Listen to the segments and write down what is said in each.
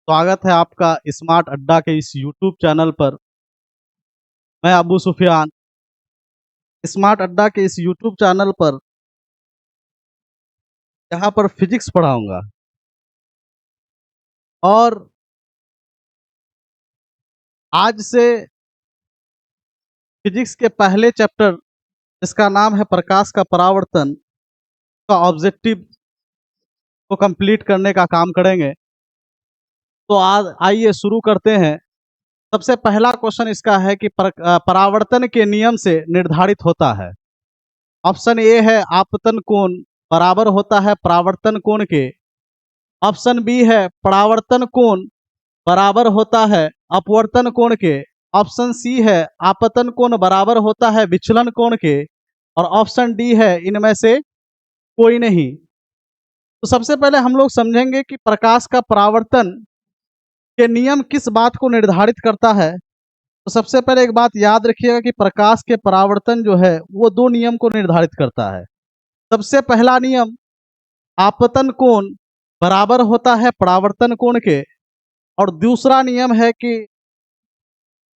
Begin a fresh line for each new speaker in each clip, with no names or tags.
स्वागत है आपका स्मार्ट अड्डा के इस यूट्यूब चैनल पर। मैं अबू सुफियान स्मार्ट अड्डा के इस यूट्यूब चैनल पर यहाँ पर फिजिक्स पढ़ाऊंगा और आज से फिजिक्स के पहले चैप्टर जिसका नाम है प्रकाश का परावर्तन का ऑब्जेक्टिव को कंप्लीट करने का काम करेंगे। तो आज आइए शुरू करते हैं। सबसे पहला क्वेश्चन इसका है कि परावर्तन के नियम से निर्धारित होता है। ऑप्शन ए है आपतन कोण बराबर होता है परावर्तन कोण के। ऑप्शन बी है परावर्तन कोण बराबर होता है अपवर्तन कोण के। ऑप्शन सी है आपतन कोण बराबर होता है विचलन कोण के। और ऑप्शन डी है इनमें से कोई नहीं। तो सबसे पहले हम लोग समझेंगे कि प्रकाश का परावर्तन के नियम किस बात को निर्धारित करता है। तो सबसे पहले एक बात याद रखिएगा कि प्रकाश के परावर्तन जो है वो दो नियम को निर्धारित करता है। सबसे पहला नियम आपतन कोण बराबर होता है परावर्तन कोण के और दूसरा नियम है कि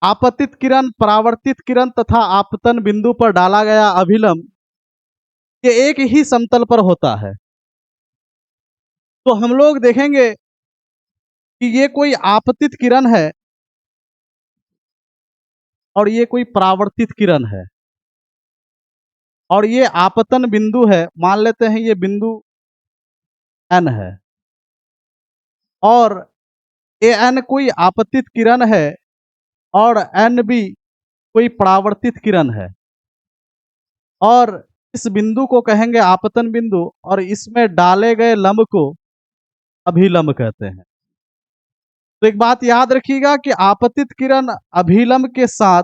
आपतित किरण परावर्तित किरण तथा आपतन बिंदु पर डाला गया अभिलंब ये एक ही समतल पर होता है। तो हम लोग देखेंगे कि ये कोई आपतित किरण है और ये कोई परावर्तित किरण है और ये आपतन बिंदु है। मान लेते हैं ये बिंदु एन है और ए एन कोई आपतित किरण है और एन बी कोई परावर्तित किरण है और इस बिंदु को कहेंगे आपतन बिंदु और इसमें डाले गए लंब को अभिलंब कहते हैं। तो एक बात याद रखिएगा कि आपतित किरण अभिलंब के साथ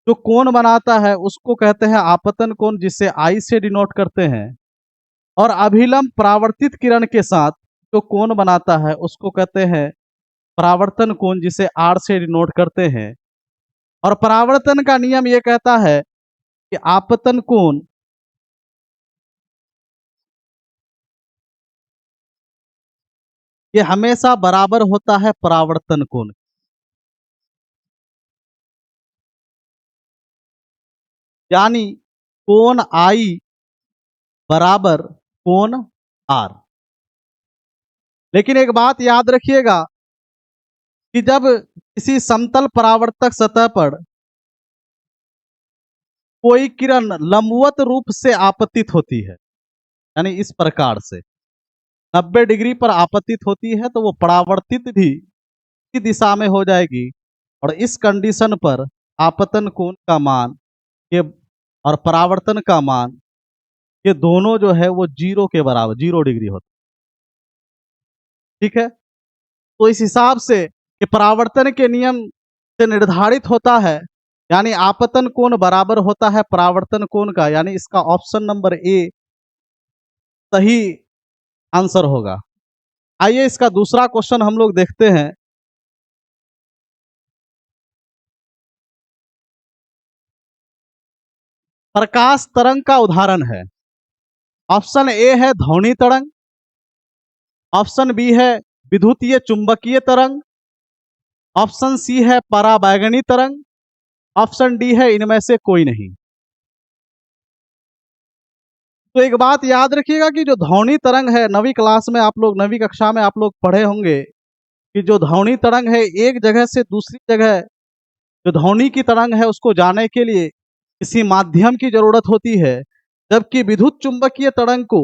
जो कोण बनाता है उसको कहते हैं आपतन कोण जिसे आई से डिनोट करते हैं और अभिलंब परावर्तित किरण के साथ जो कोण बनाता है उसको कहते हैं परावर्तन कोण जिसे आर से डिनोट करते हैं। और परावर्तन का नियम ये कहता है कि आपतन कोण ये हमेशा बराबर होता है परावर्तन कोण। यानी कोण आई बराबर कोण आर। लेकिन एक बात याद रखिएगा कि जब किसी समतल परावर्तक सतह पर कोई किरण लंबवत रूप से आपतित होती है यानी इस प्रकार से 90 डिग्री पर आपतित होती है तो वो परावर्तित भी इसी दिशा में हो जाएगी और इस कंडीशन पर आपतन कोण का मान ये और परावर्तन का मान ये दोनों जो है वो जीरो के बराबर 0 डिग्री होता है। ठीक है, तो इस हिसाब से कि परावर्तन के नियम से निर्धारित होता है यानी आपतन कोण बराबर होता है परावर्तन कोण का, यानी इसका ऑप्शन नंबर ए सही आंसर होगा। आइए इसका दूसरा क्वेश्चन हम लोग देखते हैं। प्रकाश तरंग का उदाहरण है। ऑप्शन ए है ध्वनि तरंग। ऑप्शन बी है विद्युतीय चुंबकीय तरंग। ऑप्शन सी है पराबैंगनी तरंग। ऑप्शन डी है इनमें से कोई नहीं। तो एक बात याद रखिएगा कि जो ध्वनि तरंग है नवी क्लास में आप लोग नवी कक्षा में आप लोग पढ़े होंगे कि जो ध्वनि तरंग है एक जगह से दूसरी जगह जो ध्वनि की तरंग है उसको जाने के लिए किसी माध्यम की जरूरत होती है, जबकि विद्युत चुंबकीय तरंग को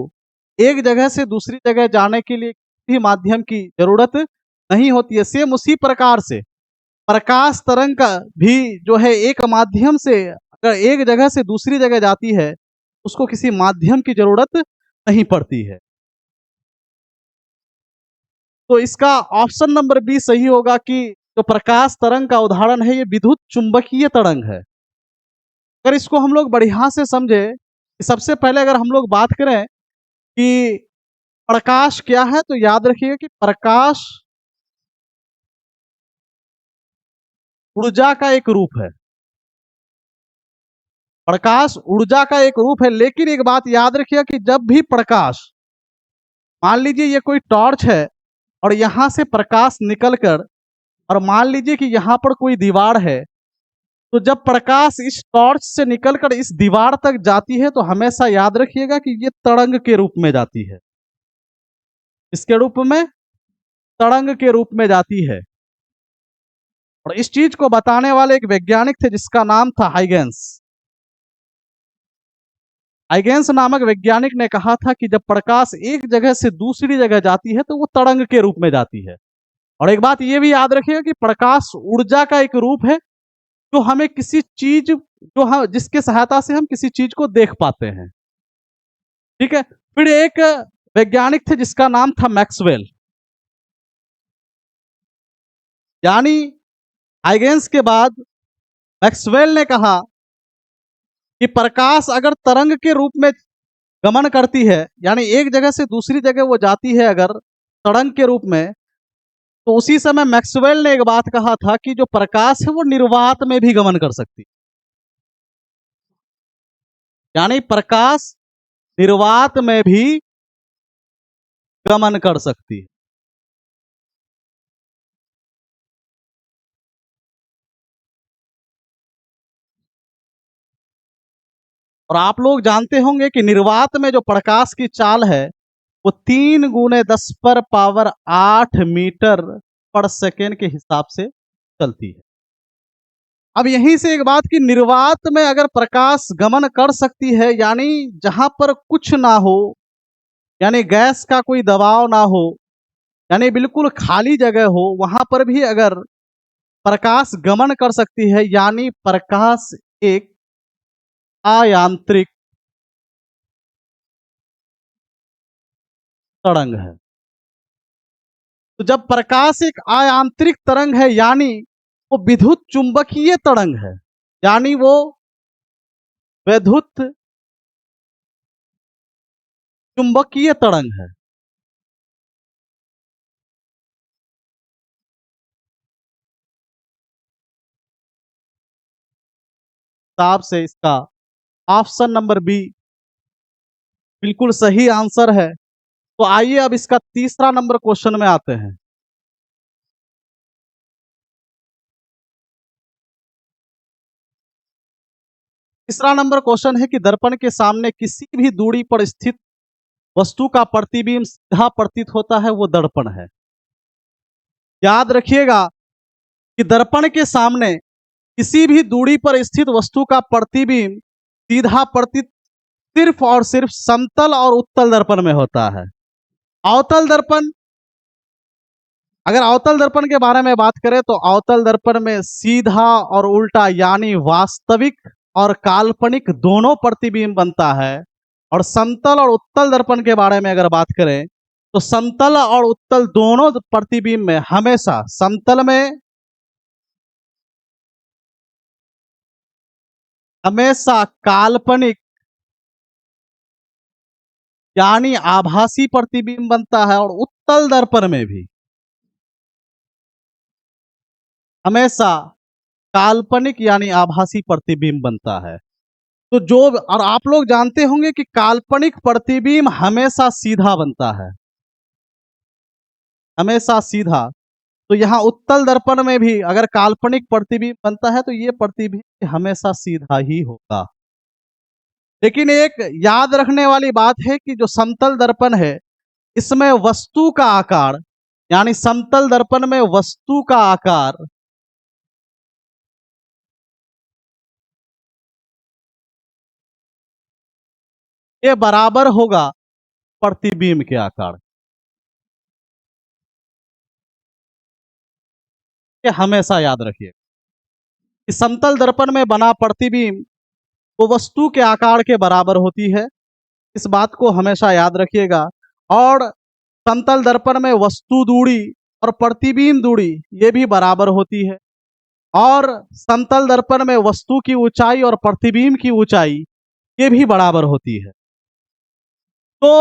एक जगह से दूसरी जगह जाने के लिए किसी माध्यम की जरूरत नहीं होती है। सेम उसी प्रकार से प्रकाश तरंग का भी जो है एक माध्यम से अगर एक जगह से दूसरी जगह जाती है उसको किसी माध्यम की जरूरत नहीं पड़ती है। तो इसका ऑप्शन नंबर बी सही होगा कि जो प्रकाश तरंग का उदाहरण है ये विद्युत चुंबकीय तरंग है। अगर इसको हम लोग बढ़िया से समझे, सबसे पहले अगर हम लोग बात करें कि प्रकाश क्या है तो याद रखिएगा कि प्रकाश ऊर्जा का एक रूप है। प्रकाश ऊर्जा का एक रूप है, लेकिन एक बात याद रखिएगा कि जब भी प्रकाश, मान लीजिए ये कोई टॉर्च है और यहाँ से प्रकाश निकलकर, और मान लीजिए कि यहाँ पर कोई दीवार है, तो जब प्रकाश इस टॉर्च से निकलकर इस दीवार तक जाती है तो हमेशा याद रखिएगा कि ये तरंग के रूप में जाती है। इसके रूप में, तरंग के रूप में जाती है। और इस चीज को बताने वाले एक वैज्ञानिक थे जिसका नाम था हाइगेंस। हाइगेंस नामक वैज्ञानिक ने कहा था कि जब प्रकाश एक जगह से दूसरी जगह जाती है तो वो तरंग के रूप में जाती है। और एक बात ये भी याद रखिएगा कि प्रकाश ऊर्जा का एक रूप है जो हमें किसी चीज, जो हम जिसके सहायता से हम किसी चीज को देख पाते हैं। ठीक है। फिर एक वैज्ञानिक थे जिसका नाम था मैक्सवेल। यानी हाइगेंस के बाद मैक्सवेल ने कहा कि प्रकाश अगर तरंग के रूप में गमन करती है, यानी एक जगह से दूसरी जगह वो जाती है अगर तरंग के रूप में, तो उसी समय मैक्सवेल ने एक बात कहा था कि जो प्रकाश है वो निर्वात में भी गमन कर सकती है। यानी प्रकाश निर्वात में भी गमन कर सकती है। और आप लोग जानते होंगे कि निर्वात में जो प्रकाश की चाल है वो 3 × 10⁸ मीटर पर सेकेंड के हिसाब से चलती है। अब यहीं से एक बात कि निर्वात में अगर प्रकाश गमन कर सकती है, यानी जहां पर कुछ ना हो, यानी गैस का कोई दबाव ना हो, यानी बिल्कुल खाली जगह हो, वहां पर भी अगर प्रकाश गमन कर सकती है, यानी प्रकाश एक आयांत्रिक तरंग है। तो जब प्रकाश एक आयांत्रिक तरंग है, यानी वो विद्युत चुंबकीय तरंग है, यानी वो विद्युत चुंबकीय तरंग है। हिसाब से इसका ऑप्शन नंबर बी बिल्कुल सही आंसर है। तो आइए अब इसका तीसरा नंबर क्वेश्चन में आते हैं। तीसरा नंबर क्वेश्चन है कि दर्पण के सामने किसी भी दूरी पर स्थित वस्तु का प्रतिबिंब सीधा प्रतीत होता है, वो दर्पण है। याद रखिएगा कि दर्पण के सामने किसी भी दूरी पर स्थित वस्तु का प्रतिबिंब सीधा प्रतीत सिर्फ और सिर्फ समतल और उत्तल दर्पण में होता है। अवतल दर्पण, अगर अवतल दर्पण के बारे में बात करें तो अवतल दर्पण में सीधा और उल्टा, यानी वास्तविक और काल्पनिक दोनों प्रतिबिंब बनता है। और समतल और उत्तल दर्पण के बारे में अगर बात करें तो समतल और उत्तल दोनों प्रतिबिंब में हमेशा, समतल में हमेशा काल्पनिक यानी आभासी प्रतिबिंब बनता है, और उत्तल दर्पण में भी हमेशा काल्पनिक यानी आभासी प्रतिबिंब बनता है। तो जो, और आप लोग जानते होंगे कि काल्पनिक प्रतिबिंब हमेशा सीधा बनता है, हमेशा सीधा। तो यहाँ उत्तल दर्पण में भी अगर काल्पनिक प्रतिबिंब बनता है तो ये प्रतिबिंब हमेशा सीधा ही होगा। लेकिन एक याद रखने वाली बात है कि जो समतल दर्पण है इसमें वस्तु का आकार, यानी समतल दर्पण में वस्तु का आकार ये बराबर होगा प्रतिबिंब के आकार। ये हमेशा याद रखिए कि समतल दर्पण में बना प्रतिबिंब वो वस्तु के आकार के बराबर होती है। इस बात को हमेशा याद रखिएगा। और समतल दर्पण में वस्तु दूरी और प्रतिबिंब दूरी ये भी बराबर होती है। और समतल दर्पण में वस्तु की ऊंचाई और प्रतिबिंब की ऊंचाई ये भी बराबर होती है। तो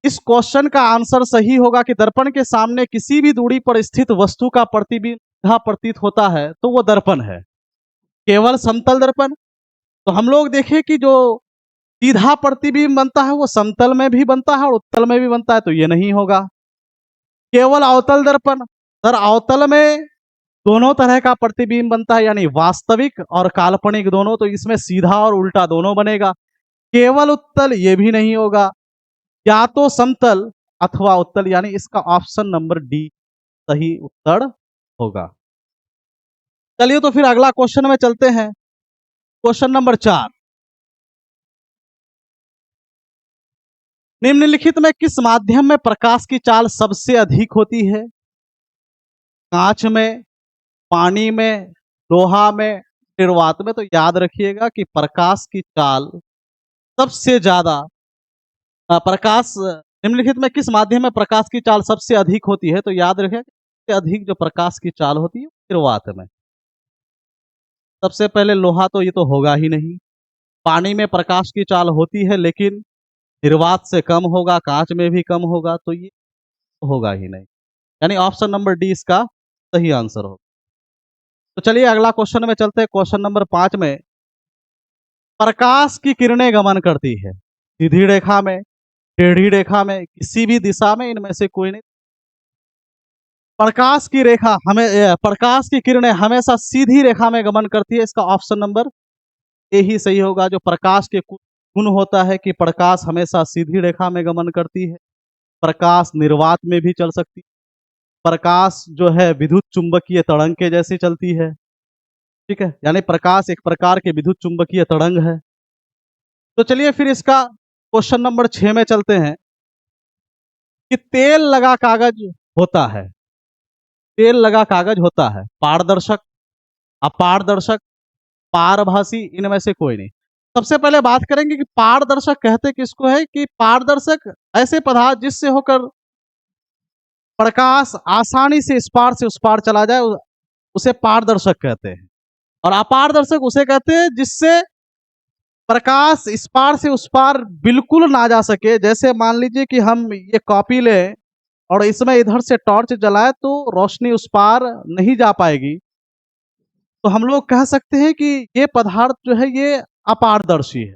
इस क्वेश्चन का आंसर सही होगा कि दर्पण के सामने किसी भी दूरी पर स्थित वस्तु का प्रतिबिंब सीधा प्रतीत होता है तो वो दर्पण है। केवल समतल दर्पण, तो हम लोग देखें कि जो सीधा प्रतिबिंब बनता है वो समतल में भी बनता है और उत्तल में भी बनता है, तो ये नहीं होगा। केवल अवतल दर्पण, सर अवतल में दोनों तरह का प्रतिबिंब बनता है, यानी वास्तविक और काल्पनिक दोनों, तो इसमें सीधा और उल्टा दोनों बनेगा। केवल उत्तल ये भी नहीं होगा, या तो समतल अथवा उत्तल, यानी इसका ऑप्शन नंबर डी सही उत्तर होगा। चलिए तो फिर अगला क्वेश्चन में चलते हैं। क्वेश्चन नंबर 4, निम्नलिखित में किस माध्यम में प्रकाश की चाल सबसे अधिक होती है? कांच में, पानी में, लोहा में, निर्वात में? तो याद रखिएगा कि प्रकाश की चाल सबसे ज्यादा प्रकाश निम्नलिखित में किस माध्यम में प्रकाश की चाल सबसे अधिक होती है? तो याद रखें सबसे अधिक जो प्रकाश की चाल होती है निर्वात में। सबसे पहले लोहा तो ये तो होगा ही नहीं, पानी में प्रकाश की चाल होती है लेकिन निर्वात से कम होगा, कांच में भी कम होगा, तो ये होगा ही नहीं, यानी ऑप्शन नंबर डी इसका सही आंसर होगा। तो चलिए अगला क्वेश्चन में चलते हैं। क्वेश्चन नंबर 5 में, प्रकाश की किरणें गमन करती है सीधी रेखा में, टेढ़ी रेखा में, किसी भी दिशा में, इनमें से कोई नहीं। प्रकाश की किरणें हमेशा सीधी रेखा में गमन करती है, इसका ऑप्शन नंबर ए ही सही होगा। जो प्रकाश के गुण होता है कि प्रकाश हमेशा सीधी रेखा में गमन करती है, प्रकाश निर्वात में भी चल सकती है, प्रकाश जो है विद्युत चुंबकीय तरंग के जैसी चलती है, ठीक है, यानी प्रकाश एक प्रकार के विद्युत चुंबकीय तरंग है। तो चलिए फिर इसका क्वेश्चन नंबर 6 में चलते हैं कि तेल लगा कागज होता है, तेल लगा कागज होता है पारदर्शक, अपारदर्शक, पारभासी, इनमें से कोई नहीं। सबसे पहले बात करेंगे कि पारदर्शक कहते किसको है, कि पारदर्शक ऐसे पदार्थ जिससे होकर प्रकाश आसानी से इस पार से उस पार चला जाए, उसे पारदर्शक कहते हैं। और अपारदर्शक उसे कहते हैं जिससे प्रकाश इस पार से उस पार बिल्कुल ना जा सके। जैसे मान लीजिए कि हम ये कॉपी लें और इसमें इधर से टॉर्च जलाए तो रोशनी उस पार नहीं जा पाएगी, तो हम लोग कह सकते हैं कि ये पदार्थ जो है ये अपारदर्शी है।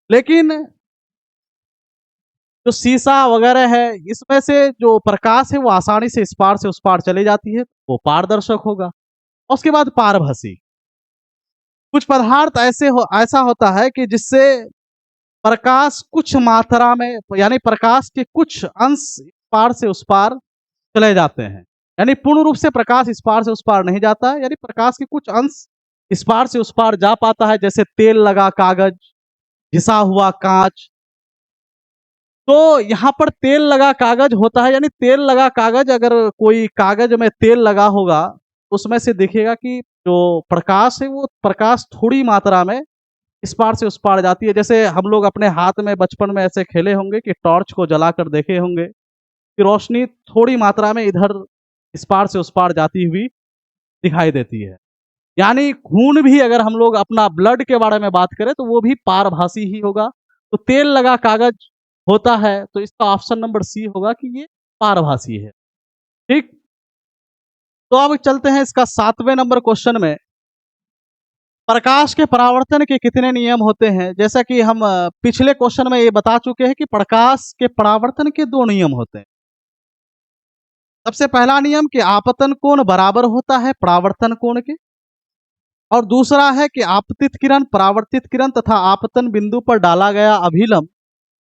लेकिन जो शीशा वगैरह है इसमें से जो प्रकाश है वो आसानी से इस पार से उस पार चली जाती है, वो पारदर्शक होगा। उसके बाद पारभासी, कुछ पदार्थ ऐसा होता है कि जिससे प्रकाश कुछ मात्रा में, यानी प्रकाश के कुछ अंश इस पार से उस पार चले जाते हैं, यानी पूर्ण रूप से प्रकाश इस पार से उस पार नहीं जाता है, यानी प्रकाश के कुछ अंश इस पार से उस पार जा पाता है, जैसे तेल लगा कागज, घिसा हुआ कांच। तो यहाँ पर तेल लगा कागज होता है, यानी तेल लगा कागज, अगर कोई कागज में तेल लगा होगा उसमें से देखिएगा कि जो प्रकाश है वो प्रकाश थोड़ी मात्रा में इस पार से उस पार जाती है। जैसे हम लोग अपने हाथ में बचपन में ऐसे खेले होंगे कि टॉर्च को जलाकर देखे होंगे कि रोशनी थोड़ी मात्रा में इधर इस पार से उस पार जाती हुई दिखाई देती है। यानी खून भी अगर हम लोग अपना ब्लड के बारे में बात करें तो वो भी पारभासी ही होगा। तो तेल लगा कागज होता है, तो इसका ऑप्शन नंबर सी होगा कि ये पारभासी है। ठीक, तो अब चलते हैं इसका 7वें नंबर क्वेश्चन में। प्रकाश के परावर्तन के कितने नियम होते हैं? जैसा कि हम पिछले क्वेश्चन में ये बता चुके हैं कि प्रकाश के परावर्तन के 2 नियम होते हैं। सबसे पहला नियम कि आपतन कोण बराबर होता है परावर्तन कोण के, और दूसरा है कि आपतित किरण, परावर्तित किरण तथा आपतन बिंदु पर डाला गया अभिलंब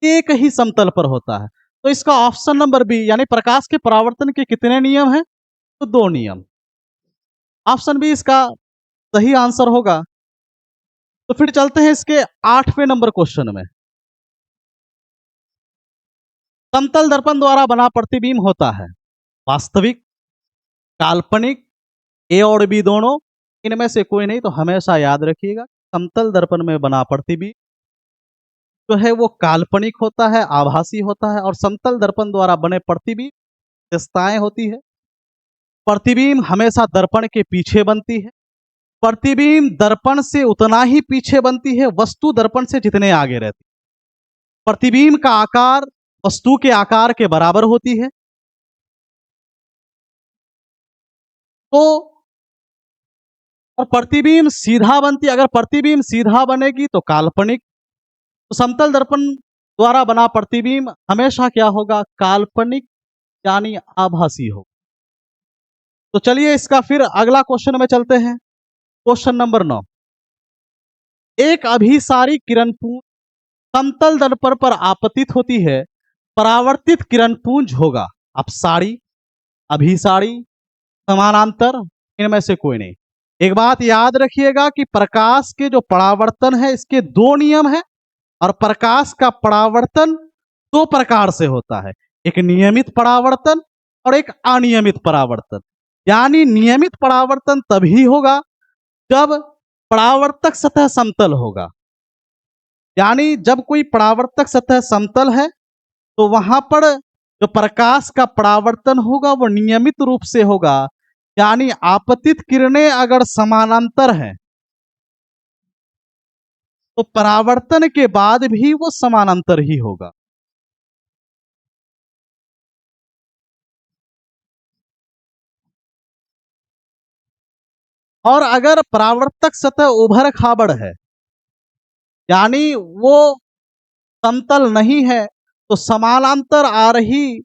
एक ही समतल पर होता है। तो इसका ऑप्शन नंबर बी, यानी प्रकाश के परावर्तन के कितने नियम हैं? तो 2 नियम। ऑप्शन बी इसका सही आंसर होगा। तो फिर चलते हैं इसके 8वें नंबर क्वेश्चन में। समतल दर्पण द्वारा बना प्रतिबिंब होता है वास्तविक, काल्पनिक, ए और बी दोनों, इनमें से कोई नहीं। तो हमेशा याद रखिएगा समतल दर्पण में बना प्रतिबिंब जो है वो काल्पनिक होता है, आभासी होता है। और समतल दर्पण द्वारा बने प्रतिबिंब विशेषताएं होती है, प्रतिबिंब हमेशा दर्पण के पीछे बनती है, प्रतिबिंब दर्पण से उतना ही पीछे बनती है वस्तु दर्पण से जितने आगे रहती है, प्रतिबिंब का आकार वस्तु के आकार के बराबर होती है। तो और प्रतिबिंब सीधा बनती है, अगर प्रतिबिंब सीधा बनेगी तो काल्पनिक। तो समतल दर्पण द्वारा बना प्रतिबिंब हमेशा क्या होगा? काल्पनिक यानी आभासी हो। तो चलिए इसका फिर अगला क्वेश्चन में चलते हैं। Question number 9। एक अभिसारी किरणपुंज समतल दर्पण पर आपतित होती है, परावर्तित किरणपुंज होगा अपसारी, अभिसारी, समानांतर, इनमें से कोई नहीं। एक बात याद रखिएगा कि प्रकाश के जो परावर्तन है इसके दो नियम है, और प्रकाश का परावर्तन दो प्रकार से होता है, एक नियमित परावर्तन और एक अनियमित परावर्तन। यानी नियमित परावर्तन तभी होगा जब परावर्तक सतह समतल होगा। यानी जब कोई परावर्तक सतह समतल है तो वहां पर जो प्रकाश का परावर्तन होगा वो नियमित रूप से होगा। यानी आपतित किरणें अगर समानांतर हैं तो परावर्तन के बाद भी वो समानांतर ही होगा। और अगर परावर्तक सतह उभर खाबड़ है, यानी वो समतल नहीं है, तो समानांतर आ रही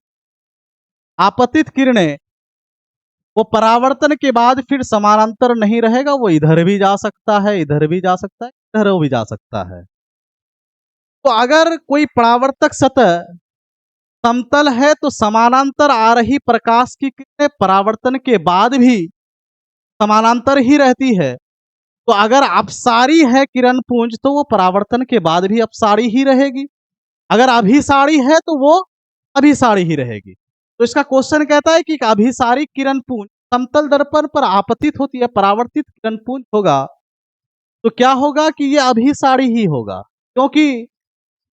आपतित किरणें वो परावर्तन के बाद फिर समानांतर नहीं रहेगा, वो इधर भी जा सकता है, इधर भी जा सकता है, इधर भी जा सकता है। तो अगर कोई परावर्तक सतह समतल है तो समानांतर आ रही प्रकाश की किरणें परावर्तन के बाद भी समानांतर ही रहती है। तो अगर अपसारी है किरण पुंज तो वो परावर्तन के बाद भी अपसारी ही रहेगी, अगर अभिसारी है तो वो अभिसारी ही रहेगी। तो इसका क्वेश्चन कहता है कि अभिसारी किरण पुंज समतल दर्पण पर आपतित होती है, परावर्तित किरण पुंज होगा, तो क्या होगा कि ये अभिसारी ही होगा। क्योंकि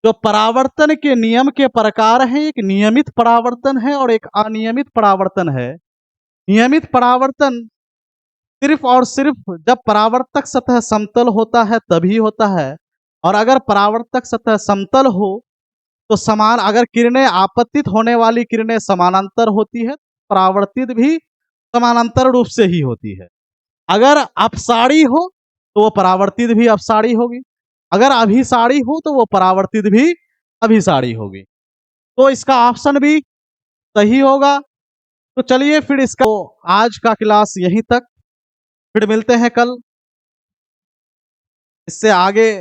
जो परावर्तन के नियम के प्रकार हैं, एक नियमित परावर्तन है और एक अनियमित परावर्तन है। नियमित परावर्तन सिर्फ और सिर्फ जब परावर्तक सतह समतल होता है तभी होता है, और अगर परावर्तक सतह समतल हो तो समान, अगर किरणें आपतित होने वाली किरणें समानांतर होती है, परावर्तित भी समानांतर रूप से ही होती है। अगर अपसारी हो तो वो परावर्तित भी अपसारी होगी, अगर अभिसारी हो तो वो परावर्तित भी अभिसारी होगी। तो इसका ऑप्शन भी सही होगा। तो चलिए फिर इसका आज का क्लास यहीं तक, फिर मिलते हैं कल, इससे आगे